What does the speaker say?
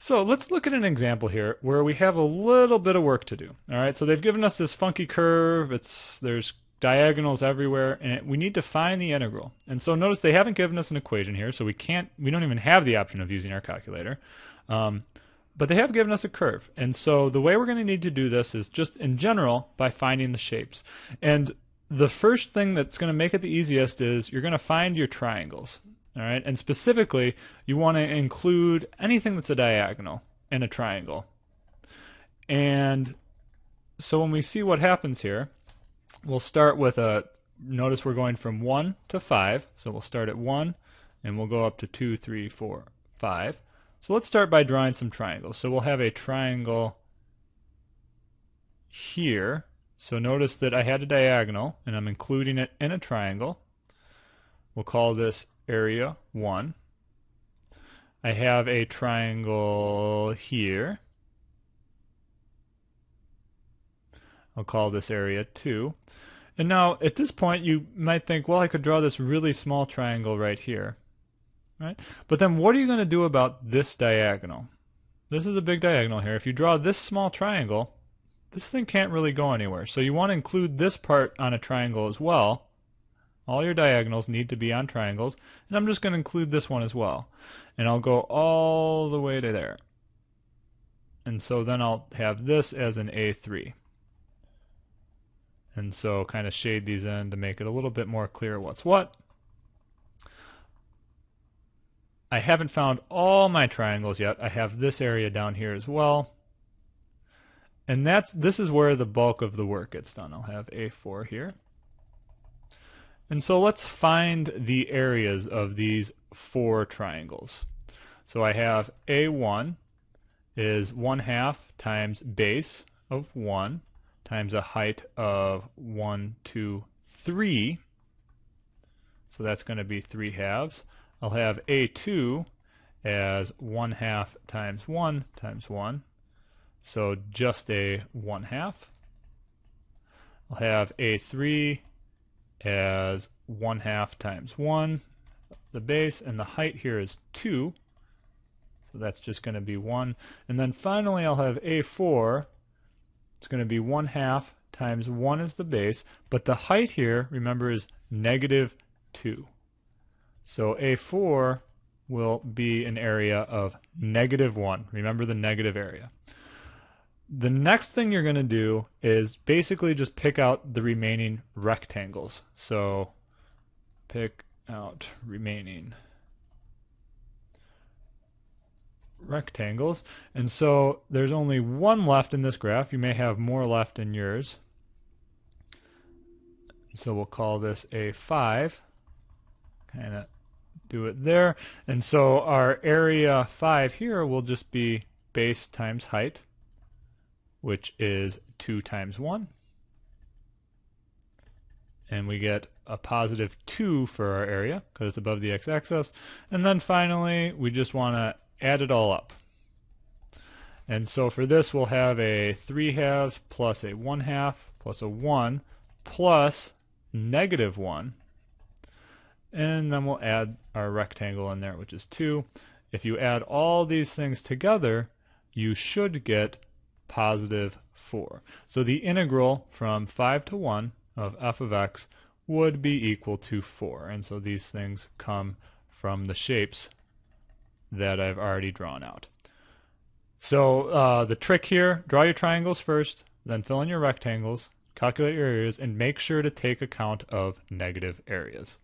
So let's look at an example here where we have a little bit of work to do. All right, so they've given us this funky curve. There's diagonals everywhere, and we need to find the integral. And so notice they haven't given us an equation here, so we don't even have the option of using our calculator. But they have given us a curve. And so the way we're going to need to do this is just in general by finding the shapes. And the first thing that's going to make it the easiest is you're going to find your triangles. All right, and specifically, you want to include anything that's a diagonal in a triangle. And so when we see what happens here, we'll start with notice we're going from 1 to 5. So we'll start at 1, and we'll go up to 2, 3, 4, 5. So let's start by drawing some triangles. So we'll have a triangle here. So notice that I had a diagonal, and I'm including it in a triangle. We'll call this area 1. I have a triangle here. I'll call this area 2. And now at this point you might think, well, I could draw this really small triangle right here. Right? But then what are you going to do about this diagonal? This is a big diagonal here. If you draw this small triangle, this thing can't really go anywhere. So you want to include this part on a triangle as well. All your diagonals need to be on triangles, and I'm just going to include this one as well. And I'll go all the way to there. And so then I'll have this as an A3. And so kind of shade these in to make it a little bit more clear what's what. I haven't found all my triangles yet. I have this area down here as well. And this is where the bulk of the work gets done. I'll have A4 here. And so let's find the areas of these 4 triangles. So I have A1 is 1/2 times base of 1 times a height of 1, 2, 3. So that's going to be 3/2. I'll have A2 as 1/2 times 1 times 1. So just a 1/2. I'll have A3 as 1/2 times 1, the base, and the height here is 2. So that's just going to be 1. And then finally I'll have A4. It's going to be 1/2 times 1 is the base, but the height here, remember, is -2. So A4 will be an area of -1. Remember the negative area. The next thing you're going to do is basically just pick out the remaining rectangles. So pick out remaining rectangles. And so there's only one left in this graph. You may have more left in yours. So we'll call this A5. Kind of do it there. And so our area 5 here will just be base times height, which is 2 times 1. And we get a +2 for our area because it's above the x-axis. And then finally, we just want to add it all up. And so for this, we'll have a 3/2 plus a 1/2 plus a 1 plus -1. And then we'll add our rectangle in there, which is 2. If you add all these things together, you should get +4. So the integral from 5 to 1 of f of x would be equal to 4. And so these things come from the shapes that I've already drawn out. So the trick here, draw your triangles first, then fill in your rectangles, calculate your areas, and make sure to take account of negative areas.